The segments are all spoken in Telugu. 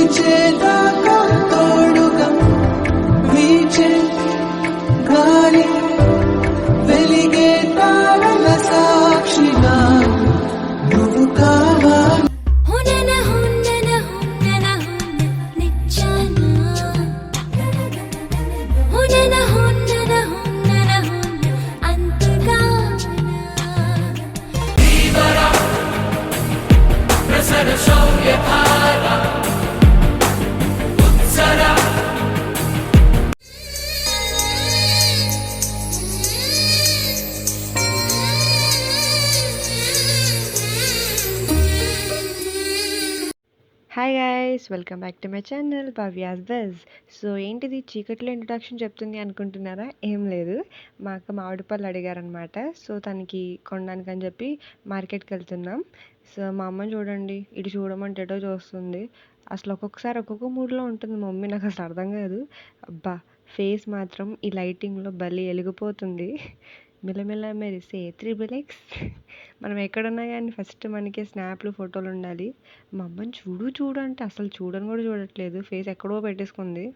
పిలిచేదాకా తోడుగా వీచే గాలి వెలిగే తారల సాక్షిగా నువ్వు కావాలి. Hi guys, welcome back to my channel Bhavya's buzz. So ఏంటిది చీకట్లో ఇంట్రొడక్షన్ చెప్తుంది అనుకుంటున్నారా? ఏం లేదు, మా అక్క మామిడి పళ్ళు అడిగారనమాట. సో తనకి కొనడానికి అని చెప్పి మార్కెట్కి వెళ్తున్నాం. సో మా అమ్మని చూడండి, ఇటు చూడమంటే ఎటో చూస్తుంది. అసలు ఒక్కొక్కసారి ఒక్కొక్క మూడ్లో ఉంటుంది మా మమ్మీ, నాకు అసలు అర్థం కాదు. అబ్బా, ఫేస్ మాత్రం ఈ లైటింగ్లో భలే వెలిగిపోతుంది. మిలమిల మెరిసే త్రిబుల్ ఎక్స్. మనం ఎక్కడున్నా కానీ ఫస్ట్ మనకి స్నాప్లు ఫోటోలు ఉండాలి. మా అమ్మని చూడు చూడు అంటే అసలు చూడని కూడా చూడట్లేదు, ఫేస్ ఎక్కడో పెట్టేసుకుంది.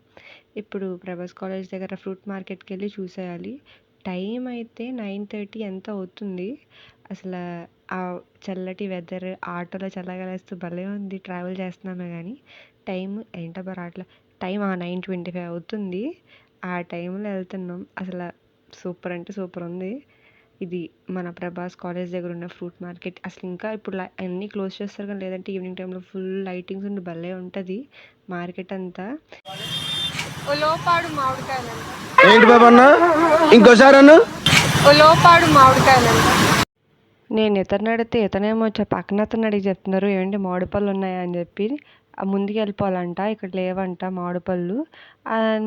ఇప్పుడు ప్రభాస్ కాలేజ్ దగ్గర ఫ్రూట్ మార్కెట్కి వెళ్ళి చూసేయాలి. టైం అయితే 9:30 ఎంత అవుతుంది. అసలు ఆ చల్లటి వెదర్, ఆటోలో చల్లగాలేస్తూ భలే ఉంది. ట్రావెల్ చేస్తున్నామే కానీ టైం ఏంటబ్బా రావట్లే. టైం 9:25 అవుతుంది. ఆ టైంలో వెళ్తున్నాం. అసలు సూపర్ అంటే సూపర్ ఉంది. ఇది మన ప్రభాస్ కాలేజ్ దగ్గర ఉన్న ఫ్రూట్ మార్కెట్. అసలు ఇంకా ఇప్పుడు అన్నీ క్లోజ్ చేస్తారు కానీ, లేదంటే ఈవినింగ్ టైంలో ఫుల్ లైటింగ్స్ ఉండి భలే ఉంటుంది మార్కెట్ అంతా. ఉలోపాడు మామిడికాయలంట. ఏంటి బాబా అన్న, ఇంకోసారి అన్న. ఉలోపాడు మామిడికాయలంట. నేను ఇతను అడిగితే ఇతనేమో పక్కన అతను అడిగి చెప్తున్నారు ఏంటి మామిడి పళ్ళు ఉన్నాయా అని చెప్పి. ముందుకు వెళ్ళిపోవాలంట, ఇక్కడ లేవంట మామిడి పళ్ళు.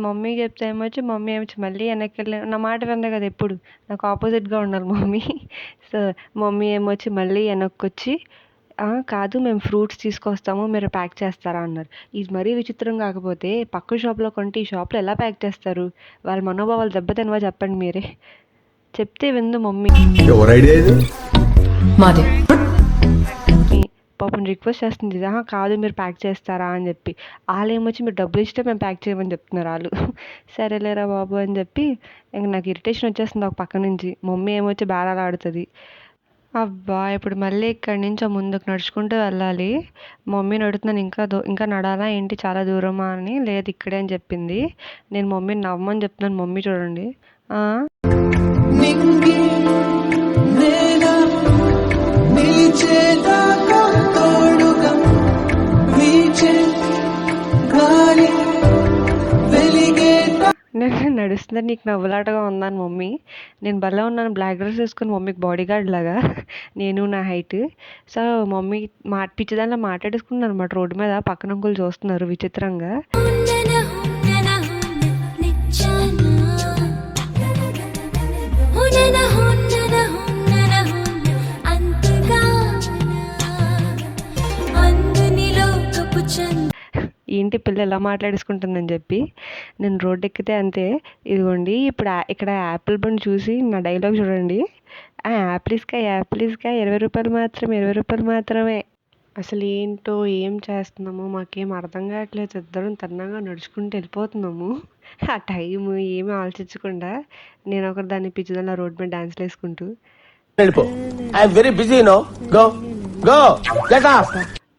మమ్మీ చెప్తే ఏమొచ్చి మమ్మీ ఏమొచ్చి మళ్ళీ వెనక్కి వెళ్ళి నా మాట విందే కదా, ఎప్పుడు నాకు ఆపోజిట్గా ఉన్నారు మమ్మీ. సో మమ్మీ ఏమొచ్చి మళ్ళీ వెనక్కి వచ్చి కాదు మేము ఫ్రూట్స్ తీసుకొస్తాము, మీరు ప్యాక్ చేస్తారా అన్నారు. ఇది మరీ విచిత్రం కాకపోతే పక్క షాప్లో కొంటే ఈ షాప్లో ఎలా ప్యాక్ చేస్తారు? వాళ్ళ మనోభావాలు దెబ్బతినవా చెప్పండి మీరే. చెప్తే విందు మమ్మీ. పాపం రిక్వెస్ట్ చేస్తుంది, కాదు మీరు ప్యాక్ చేస్తారా అని చెప్పి. వాళ్ళు ఏమొచ్చి మీరు డబ్బులు ఇస్తే మేము ప్యాక్ చేయమని చెప్తున్నారు వాళ్ళు. సరేలేరా బాబు అని చెప్పి ఇంక నాకు ఇరిటేషన్ వచ్చేస్తుంది ఒక పక్క నుంచి. మమ్మీ ఏమొచ్చి బేరాలు ఆడుతుంది. అబ్బా, ఇప్పుడు మళ్ళీ ఇక్కడి నుంచి ముందుకు నడుచుకుంటూ వెళ్ళాలి. మమ్మీని అడుగుతున్నాను ఇంకా నడాలా ఏంటి చాలా దూరమా అని. లేదు ఇక్కడే అని చెప్పింది. నేను మమ్మీని నవ్వమని చెప్తున్నాను. మమ్మీ చూడండి, నింగి నేల నిలిచేదాకా తోడుగా వీచే గాలి వెలిగే నేను నడుస్తున్నా నీకు నవ్వులాటగా ఉందని మమ్మీ. నేను భలే ఉన్నాను బ్లాక్ డ్రెస్ వేసుకుని మమ్మీకి బాడీ గార్డ్ లాగా, నేను నా హైట్. సో మమ్మీ పిచ్చిదానిలో మాట్లాడేసుకున్నాను అనమాట. రోడ్డు మీద పక్కన అంకులు చూస్తున్నారు విచిత్రంగా. ఏంటి పిల్ల ఎలా మాట్లాడేసుకుంటుందని చెప్పి నేను రోడ్డు ఎక్కితే అంతే. ఇదిగోండి ఇప్పుడు ఇక్కడ యాపిల్ బండి చూసి నా డైలాగ్ చూడండి, యాపిల్ ఇస్కాయ 20 రూపాయలు మాత్రమే, 20 రూపాయలు మాత్రమే. అసలు ఏంటో ఏం చేస్తున్నామో మాకేం అర్థం కావట్లేదు. ఇద్దరం తిన్నగా నడుచుకుంటూ వెళ్ళిపోతున్నాము. ఆ టైము ఏమీ ఆలోచించకుండా నేను ఒకరు దాన్ని పిచ్చిదాన్ని రోడ్డు మీద డాన్స్లు వేసుకుంటూ.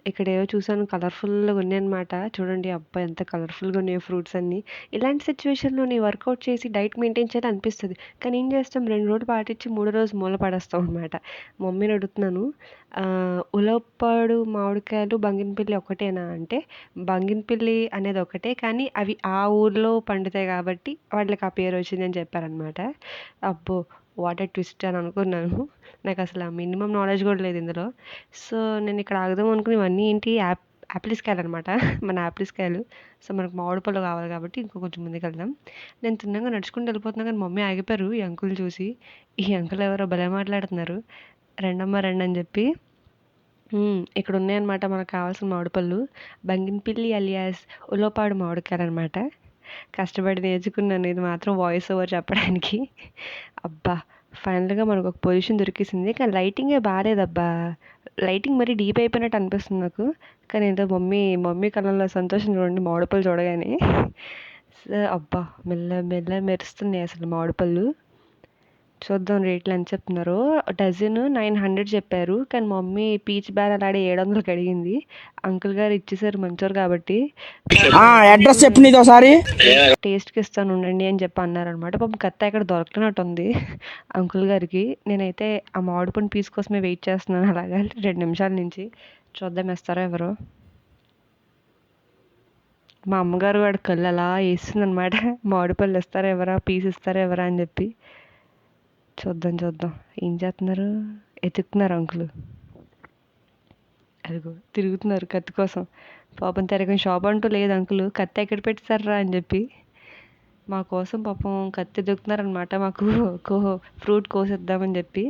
ఇక్కడ ఏవో చూసాను కలర్ఫుల్గా ఉన్నాయి అనమాట. చూడండి అబ్బా ఎంత కలర్ఫుల్గా ఉన్నాయో ఫ్రూట్స్ అన్నీ. ఇలాంటి సిచ్యువేషన్లో నేను వర్కౌట్ చేసి డైట్ మెయింటైన్ చేయాలి అనిపిస్తుంది, కానీ ఏం చేస్తాం 2 రోజులు పాటించి 3వ రోజు మూల పడేస్తాం అనమాట. మమ్మీని అడుగుతున్నాను, ఉలవపాడు మామిడికాయలు బంగినపల్లి ఒకటేనా అంటే, బంగినపల్లి అనేది ఒకటే కానీ అవి ఆ ఊర్లో పండుతాయి కాబట్టి వాళ్ళకి ఆ పేరు వచ్చిందని చెప్పారనమాట. అబ్బో వాట్ ఎ ట్విస్ట్ అని అనుకున్నాను. నాకు అసలు మినిమం నాలెడ్జ్ కూడా లేదు ఇందులో. సో నేను ఇక్కడ ఆగుదాం అనుకుని ఇవన్నీ ఏంటి యాపిల్స్ కాయలు అనమాట, మన యాపిల్స్ కాయలు. సో మనకు మామిడి పళ్ళు కావాలి కాబట్టి ఇంకో కొంచెం ముందుకు వెళ్దాం. నేను తిన్నగా నడుచుకుంటూ వెళ్ళిపోతున్నా కానీ మమ్మీ ఆగిపోయారు ఈ అంకుల్ చూసి. ఈ అంకుల్ ఎవరో భలే మాట్లాడుతున్నారు, రెండమ్మ రెండు అని చెప్పి. ఇక్కడ ఉన్నాయన్నమాట మనకు కావాల్సిన మామిడి పళ్ళు. బంగినపల్లి అలియాస్ ఉలవపాడు మామిడికాయలు అనమాట. కష్టపడి నేర్చుకున్నాను ఇది మాత్రం వాయిస్ ఓవర్ చెప్పడానికి. అబ్బా ఫైనల్‌గా మనకొక పొజిషన్ దొరికేసింది. కానీ లైటింగే బాలేదబ్బా! లైటింగ్ మరీ డీప్ అయిపోయినట్టు అనిపిస్తుంది నాకు. కానీ ఏదో మమ్మీ కళ్ళల్లో సంతోషం చూడండి మామిడి పళ్ళు చూడగానే. అబ్బా! మెల్ల మెరుస్తున్నాయి అసలు మామిడి పళ్ళు. చూద్దాం రేట్లు ఎంత చెప్తున్నారో. డజను 900 చెప్పారు. కానీ మమ్మీ పీచ్ బేరాలాడి 700కి అడిగింది. అంకుల్ గారు ఇచ్చేసారు మంచోరు కాబట్టి. అడ్రస్ చెప్పు నీది ఒకసారి. టేస్ట్‌కి ఇస్తాను ఉండండి అని చెప్పి అన్నారనమాట. పాపం కత్తి ఎక్కడ దొరకనట్టుంది అంకుల్ గారికి. నేనైతే ఆ మామిడి పండు పీస్ కోసమే వెయిట్ చేస్తున్నాను అలాగా 2 నిమిషాల నుంచి. చూద్దాం ఇస్తారో ఎవరో. మా అమ్మగారు వాడి కళ్ళు అలా వేస్తుందనమాట. మామిడి పళ్ళు ఇస్తారా ఎవరా, పీస్ ఇస్తారా ఎవరా అని చెప్పి. చూద్దాం. ఏం చేస్తున్నారు? ఎతుకుతున్నారు అంకులు. అదిగో తిరుగుతున్నారు కత్తి కోసం. పాపం తిరగని షాప్ అంటూ లేదు అంకులు. కత్తి ఎక్కడ పెట్టేశారా అని చెప్పి. మా కోసం పాపం కత్తి ఎదుగుతున్నారనమాట. మాకు ఫ్రూట్ కోసిద్దామని చెప్పి.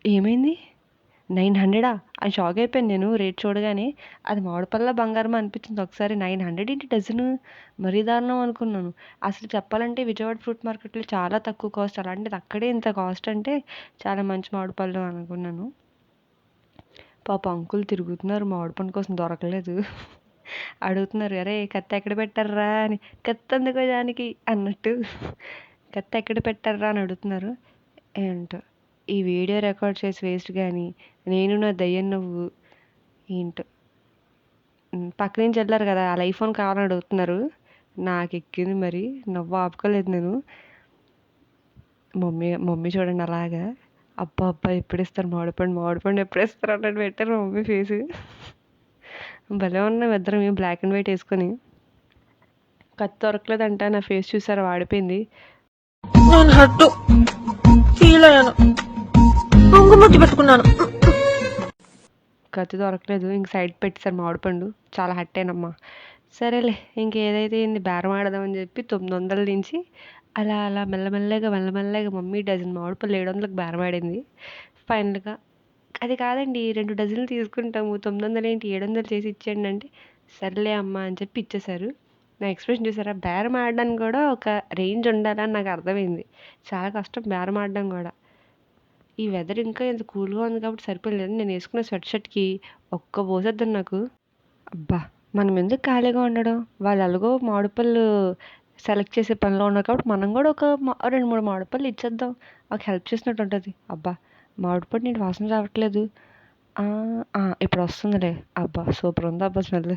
ఏమైంది? 900 అని షాక్ అయిపోయాను నేను రేట్ చూడగానే. అది మామిడి పళ్ళ బంగారం అనిపించింది ఒకసారి. 900 ఏంటి డజను? మరీ దారుణం అనుకున్నాను. అసలు చెప్పాలంటే విజయవాడ ఫ్రూట్ మార్కెట్‌లో చాలా తక్కువ కాస్ట్. అలాంటిది అక్కడే ఇంత కాస్ట్ అంటే చాలా మంచి మామిడి పళ్ళు అనుకున్నాను. పాపం అంకుల్ తిరుగుతున్నారు మామిడి పండు కోసం దొరకలేదు. అడుగుతున్నారు, "అరే కత్తి ఎక్కడ పెట్టార్రా" అని. "కత్తి అందుకో దానికి" అన్నట్టు. "కత్తి ఎక్కడ పెట్టార్రా" అని అడుగుతున్నారు. ఏంటో ఈ వీడియో రికార్డ్ చేసి వేస్ట్ గానీ, నేను నా దయ్యం నువ్వు ఏంటో. పక్క నుంచి వెళ్ళారు కదా! ఆళ్ళ ఐఫోన్ కావాలని అడుగుతున్నారు. నాకెక్కింది మరి. నవ్వు ఆపుకోలేదు నేను. మమ్మీ చూడండి అలాగా. అబ్బా! ఎప్పుడిస్తారు మామిడి పండు ఎప్పుడిస్తారు అన్నట్టు పెట్టారు మా మమ్మీ ఫేసు. భలే ఉన్నాం ఇద్దరం బ్లాక్ అండ్ వైట్ వేసుకొని. కత్తి దొరకలేదంట. నా ఫేస్ చూసారా వాడిపోయింది. నేను హట్టు ఫీల్ అయ్యాను. కుంకుమొత్తి పెట్టుకున్నాను. కత్తి దొరకలేదు. ఇంక సైడ్ పెట్టేశారు మామిడి పండు. చాలా హర్ట్ అయినమ్మా. సరేలే ఇంకేదైతే ఏంది బేరం ఆడదామని చెప్పి 900 నుంచి అలా మెల్లమెల్లగా మమ్మీ డజన్ మామిడి పళ్ళు 700కి బేరం ఆడింది. ఫైనల్‌గా అది కాదండి 2 డజన్లు తీసుకుంటాము 900 ఏంటి 700 చేసి ఇచ్చేయండి అంటే, సర్లే అమ్మ అని చెప్పి ఇచ్చేశారు. నా ఎక్స్‌ప్రెషన్ చూసారా? బేరం ఆడడానికి కూడా ఒక రేంజ్ ఉండాలని నాకు అర్థమైంది. చాలా కష్టం బేరం ఆడడం కూడా. ఈ వెదర్ ఇంకా ఇంత కూల్‌గా ఉంది కాబట్టి సరిపోలేదు. నేను వేసుకున్న స్వెట్ షర్ట్‌కి ఒక్క పోసేద్దాం నాకు. అబ్బా! మనం ఎందుకు ఖాళీగా ఉండడం? వాళ్ళు ఎలాగో మామిడి పళ్ళు సెలెక్ట్ చేసే పనిలో ఉన్నారు కాబట్టి మనం కూడా ఒక 2, 3 మామిడి పళ్ళు ఇచ్చేద్దాం. ఒక హెల్ప్ చేసినట్టు ఉంటది. అబ్బా! మామిడి పండు ఏంటి వాసన రావట్లేదు. ఇప్పుడు వస్తుందిలే. అబ్బా! సూపర్ ఉంది అబ్బా స్మెల్.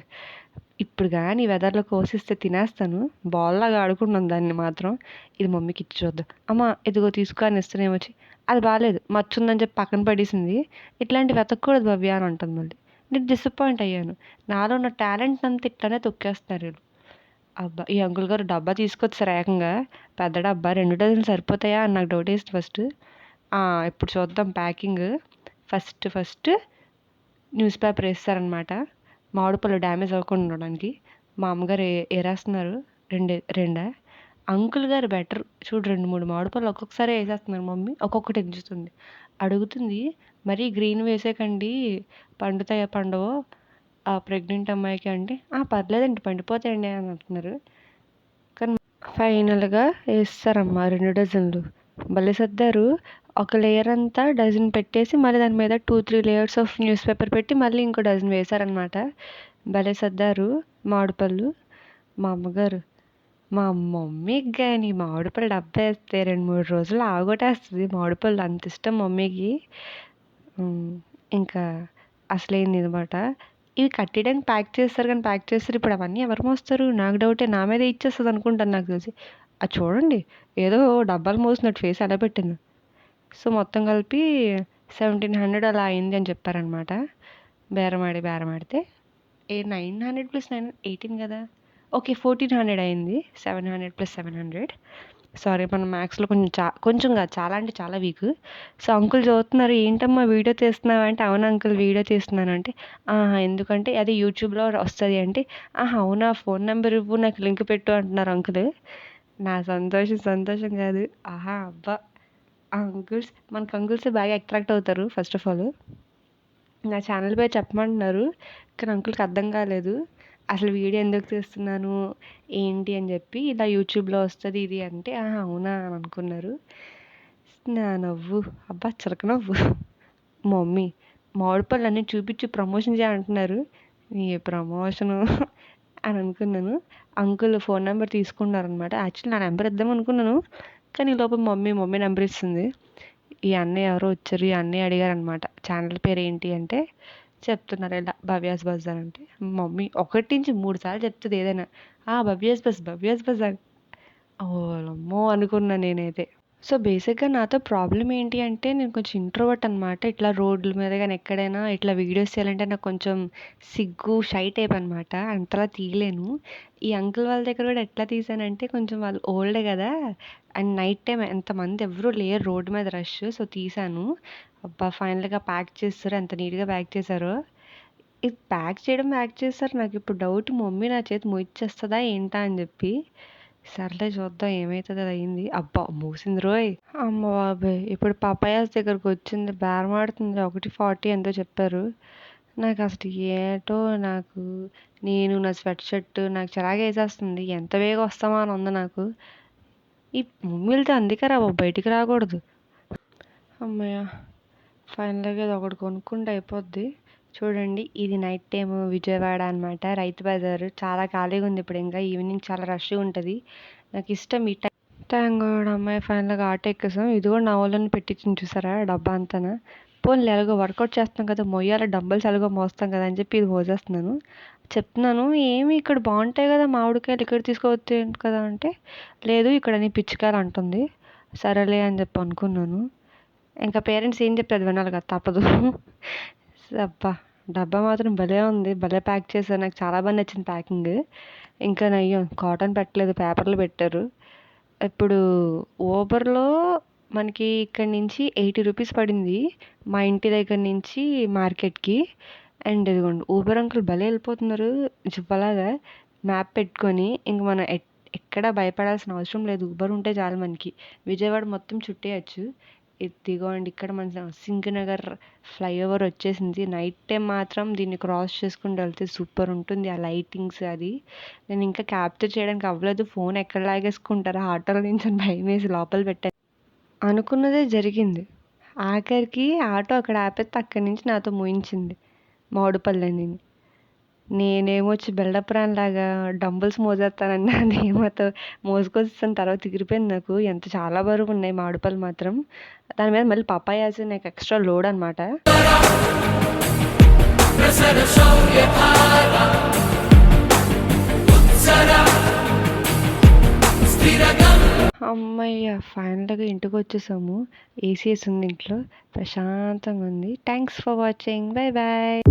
ఇప్పుడు గాని ఈ వెదర్‌లో కోసిస్తే తినేస్తాను. బాల్‌లాగా ఆడుకున్నాను దాన్ని మాత్రం. ఇది మమ్మీకి ఇచ్చి చూద్దాం. అమ్మ ఇదిగో తీసుకో అని ఇస్తేనేమొచ్చి, అది బాలేదు మచ్చుందని చెప్పి పక్కన పడేసింది. ఇట్లాంటివి వెతకూడదు భవ్య అని అంటుంది మళ్ళీ. నేను డిసప్పాయింట్ అయ్యాను. నాలో ఉన్న టాలెంట్ అంతా ఇట్లనే తొక్కేస్తున్నారు ఈళ్ళు. అబ్బా! ఈ అంకుల్ గారు డబ్బా తీసుకొచ్చేసారు ఏకంగా. పెద్ద డబ్బా 2 డజన్లు సరిపోతాయా అని నాకు డౌటేసింది ఫస్ట్. ఇప్పుడు చూద్దాం ప్యాకింగ్. ఫస్ట్ న్యూస్ పేపర్ ఏసేసారనమాట. మామిడి పళ్ళు డ్యామేజ్ అవ్వకుండా ఉండడానికి. మా అమ్మగారు ఏరేస్తున్నారు. రెండా? అంకుల్ గారు బెటర్. చూడు 2, 3 మామిడి పళ్ళు ఒక్కొక్కసారే ఏసేస్తున్నారు మమ్మీ. ఒక్కొక్కటి ఎంచుతుంది. అడుగుతుంది, "మరీ గ్రీన్ వేసేయకండి పండుతాయో పండవో ప్రెగ్నెంట్ అమ్మాయికి" అంటే, పర్లేదండి పండిపోతాయండి" అని అంటున్నారు. కానీ ఫైనల్‌గా ఏసేసారమ్మా 2 డజన్లు. భలే సర్దారు. ఒక లేయర్ అంతా డజన్ పెట్టేసి మళ్ళీ దాని మీద 2, 3 లేయర్స్ ఆఫ్ న్యూస్ పేపర్ పెట్టి మళ్ళీ ఇంకో డజన్ వేశారనమాట. భలే సర్దారు మామిడి పళ్ళు. మా అమ్మగారు మా మమ్మీకి గాని మామిడి పళ్ళు డబ్బా వేస్తే 2, 3 రోజులు ఆగొట్టేస్తది. మామిడి పళ్ళు అంత ఇష్టం మమ్మీకి. ఇంకా అసలేంది అనమాట. ఇవి కట్టేయడానికి ప్యాక్ చేస్తారు కానీ ప్యాక్ చేస్తారు. ఇప్పుడు అవన్నీ ఎవరు మోస్తారు? నాకు డౌటే. నా మీదే ఇచ్చేస్తది అనుకుంటాను నాకు తెలిసి. అది చూడండి ఏదో డబ్బాలు మోసినట్టు ఫేస్ ఎలా పెట్టిందో. సో మొత్తం కలిపి 1700 అలా అయింది అని చెప్పారనమాట. బేరం ఆడితే 900 + 9 18 కదా! ఓకే 1400 అయింది. 700 + 700. సారీ మన మ్యాథ్స్‌లో కొంచెం కాదు చాలా అంటే చాలా వీక్. సో అంకుల్ చూస్తున్నారు, "ఏంటమ్మా వీడియో తీస్తున్నావా?" అంటే, "అవును అంకుల్ వీడియో తీస్తున్నాను" అంటే, ఎందుకంటే అది యూట్యూబ్‌లో వస్తది అంటే, అవునా ఫోన్ నెంబర్ ఇవ్వు నాకు లింక్ పెట్టు అంటున్నారు అంకుల్. నా సంతోషం కాదు. అబ్బా! మనకు అంకుల్సే బాగా అట్రాక్ట్ అవుతారు ఫస్ట్ ఆఫ్ ఆల్. నా ఛానల్ పేరు చెప్పమంటున్నారు. కానీ అంకుల్‌కి అర్థం కాలేదు. అసలు వీడియో ఎందుకు తీస్తున్నాను, ఏంటి అని చెప్పి. ఇలా యూట్యూబ్‌లో వస్తది ఇది అంటే, అవునా అని అనుకున్నారు. వస్తుంది ఆ నవ్వు. అబ్బా! చిలక నవ్వు. మా మమ్మీ మామిడి పళ్ళన్నీ చూపించి ప్రమోషన్ చేయంటున్నారు. ఏ ప్రమోషను అని అనుకున్నాను. అంకుల్ ఫోన్ నెంబర్ తీసుకున్నారనమాట. యాక్చువల్లీ నా నెంబర్ ఇద్దాం అనుకున్నాను. కానీ ఈ లోపు మమ్మీ నెంబర్ ఇస్తుంది. ఈ అన్నయ్య ఎవరో వచ్చారు. ఈ అన్నయ్య అడిగారనమాట. ఛానల్ పేరు ఏంటి అంటే చెప్తున్నారు ఇలా భవ్యాస్ బజ్ అని. అంటే మమ్మీ 1 నుంచి 3 సార్లు చెప్తుంది ఏదైనా. భవ్యాస్ బజ్ అని. ఓలమ్మో అనుకున్నా నేనైతే. సో బేసిక్‌గా నాతో ప్రాబ్లమ్ ఏంటి అంటే నేను కొంచెం ఇంట్రోవర్ట్ అనమాట. ఇట్లా రోడ్ల మీద గాని ఎక్కడైనా ఇట్లా వీడియోస్ చేయాలంటే నాకు కొంచెం సిగ్గు, షై టైప్ అనమాట. అంతలా తీయలేను. ఈ అంకుల్ వాళ్ళ దగ్గర కూడా ఎట్లా తీసానంటే కొంచెం వాళ్ళు ఓల్డే కదా! అండ్ నైట్ టైమ్ ఎంతమంది ఎవ్వరు లేరు రోడ్డు మీద రష్. సో తీశాను. అబ్బా! ఫైనల్‌గా ప్యాక్ చేసేసారు. ఎంత నీట్‌గా ప్యాక్ చేశారో. ఇది ప్యాక్ చేశారు. నాకిప్పుడు డౌట్ మమ్మీ నా చేతి మొయిచ్చేస్తదా ఏంటా అని చెప్పి. సర్లే చూద్దాం ఏమైతదో అది అయింది. అబ్బా! మూసింది రోయ్! అమ్మ బాబోయ్! ఇప్పుడు పపాయాస్ దగ్గరకొచ్చింది. బేరమాడుతుంది. 140 ఎంతో చెప్పారు. నాకసలు ఏటో నాకు నేను నా స్వెట్ షర్ట్ నాకు చిరాకేసేస్తుంది. ఎంత బేగా వస్తామా అని ఉంది నాకు. ఈ మమ్మీలతో అందుకేరా బాబు బయటికి రాకూడదు. హమ్మయ్య! ఫైనల్‌గా ఇది ఒకటి కొనుక్కుంటే అయిపోద్ది. చూడండి ఇది నైట్ టైమ్ విజయవాడ అనమాట. రైతు బజారు. చాలా ఖాళీగా ఉంది ఇప్పుడు ఇంకా. ఈవినింగ్ చాలా రష్‌గా ఉంటది. నాకిష్టం ఈ టైం. థాంక్ గాడ్ అమ్మాయి ఫైనల్‌గా ఆటో ఎక్కేసాం. ఇది కూడా నా వోళ్ళని పెట్టించింది చూసారా డబ్బా అంతాన. పోనీలే ఎలాగో వర్కౌట్ చేస్తున్నాం కదా! మొయ్యాలి డంబెల్స్ ఎలాగో మోస్తాం కదా అని చెప్పి ఇది మోసేస్తున్నాను. చెప్తున్నాను ఏమి ఇక్కడ బాగుంటాయి కదా మామిడికాయలు ఇక్కడ తీసుకోవచ్చు కదా అంటే లేదు ఇక్కడ అన్ని పిచ్చికాయలు అంటుంది. సరేలే అని చెప్పి అనుకున్నాను. ఇంకా పేరెంట్స్ ఏం చెప్తే అది వినాలి కదా! తప్పదు. అబ్బా! డబ్బా మాత్రం భలే ఉంది. భలే ప్యాక్ చేశారు. నాకు చాలా బాగా నచ్చింది ప్యాకింగ్. ఇంకా నయ్యం కాటన్ పెట్టలేదు పేపర్‌లో పెట్టారు. ఇప్పుడు ఊబర్‌లో మనకి ఇక్కడి నుంచి 80 రూపీస్ పడింది. మా ఇంటి దగ్గర నుంచి మార్కెట్‌కి. అండ్ ఇదిగోండి ఊబర్ అంకుల్ భలే వెళ్ళిపోతున్నారు జువ్వలాగా మ్యాప్ పెట్టుకొని. ఇంక మనం ఎక్కడ భయపడాల్సిన అవసరం లేదు. ఊబర్ ఉంటే చాలు మనకి. విజయవాడ మొత్తం చుట్టేయచ్చు. ఇదిగోండి ఇక్కడ మన సింగనగర్ ఫ్లైఓవర్ వచ్చేసింది. నైట్ టైం మాత్రం దీన్ని క్రాస్ చేసుకుంటూ వెళ్తే సూపర్ ఉంటుంది ఆ లైటింగ్స్ అది. నేను ఇంకా క్యాప్చర్ చేయడానికి అవ్వలేదు. ఫోన్ ఎక్కడ లాగేసుకుంటారా ఆటోలో నుంచి అని భయమేసి లోపల పెట్టాను. అనుకున్నదే జరిగింది. ఆఖరికి ఆటో అక్కడ ఆపేస్తే అక్కడి నుంచి నాతో మోయించింది మామిడిపళ్ళని. నేనేమో వచ్చి బిల్డప్ రాన్‌లాగా డంబుల్స్ మోసేస్తానని అదేమో మోసుకొచ్చేసాను. తర్వాత ఎగిరిపోయింది నాకు. చాలా బరువున్నాయి మామిడిపళ్ళు మాత్రం. దాని మీద మళ్ళీ పపాయాస్ నాకు ఎక్స్ట్రా లోడ్ అనమాట. హమ్మయ్య! ఫైనల్‌గా ఇంటికొచ్చేసాము. ఏసీ ఉంది ఇంట్లో. ప్రశాంతంగా ఉంది. Thanks for watching. Bye bye.